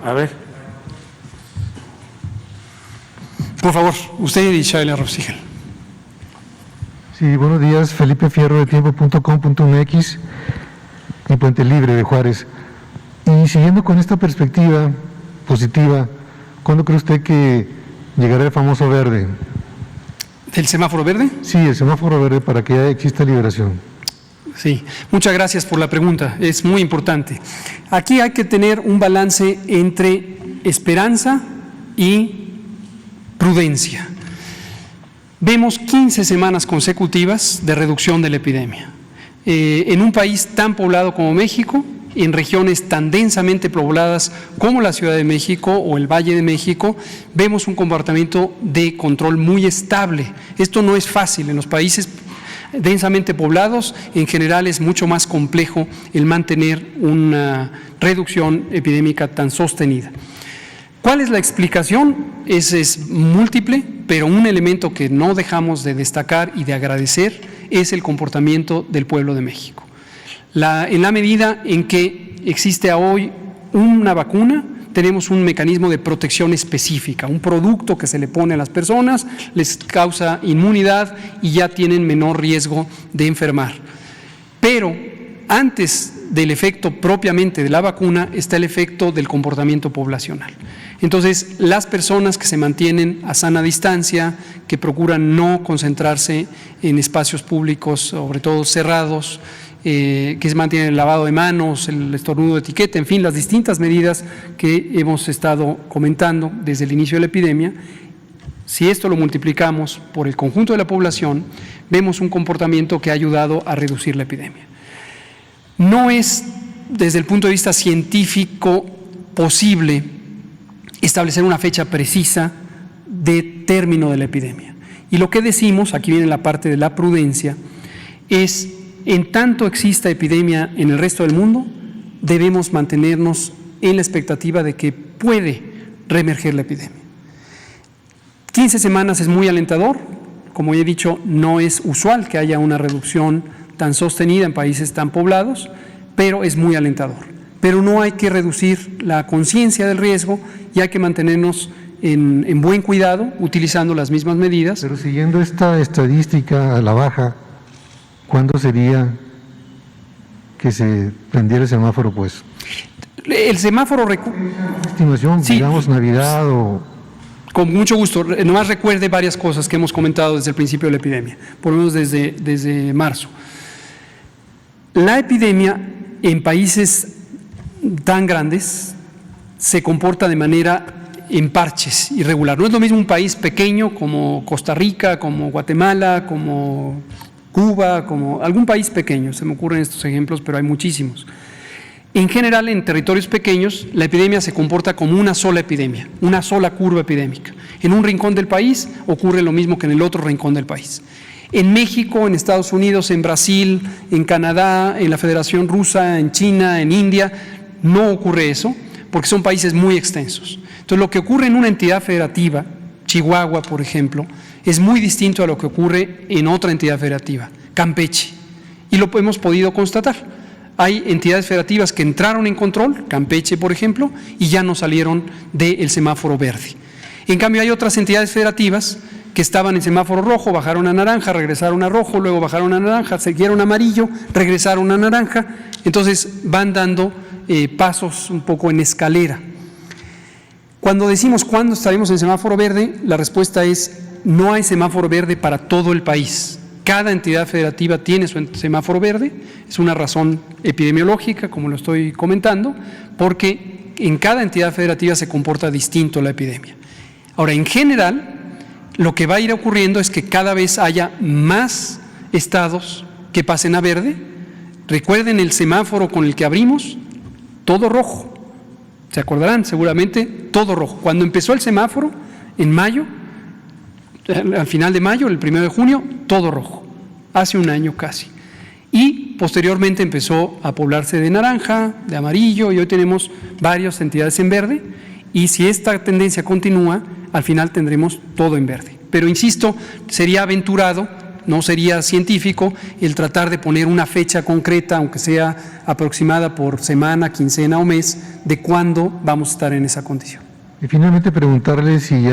A ver. Por favor, usted y Shaila Ropsigel. Sí, buenos días, Felipe Fierro de tiempo.com.mx y Puente Libre de Juárez. Y siguiendo con esta perspectiva positiva, ¿cuándo cree usted que llegará el famoso verde? ¿Del semáforo verde? Sí, el semáforo verde para que ya exista liberación. Sí, muchas gracias por la pregunta, es muy importante. Aquí hay que tener un balance entre esperanza y prudencia. Vemos 15 semanas consecutivas de reducción de la epidemia. En un país tan poblado como México, en regiones tan densamente pobladas como la Ciudad de México o el Valle de México, vemos un comportamiento de control muy estable. Esto no es fácil. En los países densamente poblados, en general es mucho más complejo el mantener una reducción epidémica tan sostenida. ¿Cuál es la explicación? Es múltiple, pero un elemento que no dejamos de destacar y de agradecer es el comportamiento del pueblo de México. En la medida en que existe hoy una vacuna, tenemos un mecanismo de protección específica, un producto que se le pone a las personas, les causa inmunidad y ya tienen menor riesgo de enfermar. Pero antes del efecto propiamente de la vacuna está el efecto del comportamiento poblacional. Entonces, las personas que se mantienen a sana distancia, que procuran no concentrarse en espacios públicos, sobre todo cerrados, que se mantienen el lavado de manos, el estornudo de etiqueta, en fin, las distintas medidas que hemos estado comentando desde el inicio de la epidemia. Si esto lo multiplicamos por el conjunto de la población, vemos un comportamiento que ha ayudado a reducir la epidemia. No es, desde el punto de vista científico, posible establecer una fecha precisa de término de la epidemia. Y lo que decimos, aquí viene la parte de la prudencia, es: en tanto exista epidemia en el resto del mundo, debemos mantenernos en la expectativa de que puede reemerger la epidemia. 15 semanas es muy alentador. Como ya he dicho, no es usual que haya una reducción tan sostenida en países tan poblados, pero es muy alentador. Pero no hay que reducir la conciencia del riesgo y hay que mantenernos en buen cuidado, utilizando las mismas medidas. Pero siguiendo esta estadística a la baja, ¿cuándo sería que se prendiera el semáforo, pues? El semáforo... Estimación, sí, digamos Navidad o... Con mucho gusto. Nomás recuerde varias cosas que hemos comentado desde el principio de la epidemia, por lo menos desde marzo. La epidemia en países tan grandes se comporta de manera en parches, irregular. No es lo mismo un país pequeño como Costa Rica, como Guatemala, como Cuba, como algún país pequeño, se me ocurren estos ejemplos, pero hay muchísimos. En general, en territorios pequeños, la epidemia se comporta como una sola epidemia, una sola curva epidémica. En un rincón del país ocurre lo mismo que en el otro rincón del país. En México, en Estados Unidos, en Brasil, en Canadá, en la Federación Rusa, en China, en India, no ocurre eso, porque son países muy extensos. Entonces, lo que ocurre en una entidad federativa, Chihuahua, por ejemplo, es muy distinto a lo que ocurre en otra entidad federativa, Campeche, y lo hemos podido constatar. Hay entidades federativas que entraron en control, Campeche, por ejemplo, y ya no salieron del semáforo verde. En cambio, hay otras entidades federativas que estaban en semáforo rojo, bajaron a naranja, regresaron a rojo, luego bajaron a naranja, siguieron a amarillo, regresaron a naranja. Entonces, van dando pasos un poco en escalera. Cuando decimos cuándo estaremos en semáforo verde, la respuesta es: no hay semáforo verde para todo el país. Cada entidad federativa tiene su semáforo verde, es una razón epidemiológica, como lo estoy comentando, porque en cada entidad federativa se comporta distinto la epidemia. Ahora, en general, lo que va a ir ocurriendo es que cada vez haya más estados que pasen a verde. Recuerden el semáforo con el que abrimos, todo rojo. Se acordarán seguramente, todo rojo. Cuando empezó el semáforo, en mayo, al final de mayo, el 1 de junio, todo rojo, hace un año casi. Y posteriormente empezó a poblarse de naranja, de amarillo, y hoy tenemos varias entidades en verde, y si esta tendencia continúa, al final tendremos todo en verde. Pero insisto, sería aventurado no sería científico el tratar de poner una fecha concreta, aunque sea aproximada por semana, quincena o mes, de cuándo vamos a estar en esa condición. Y finalmente preguntarle si ya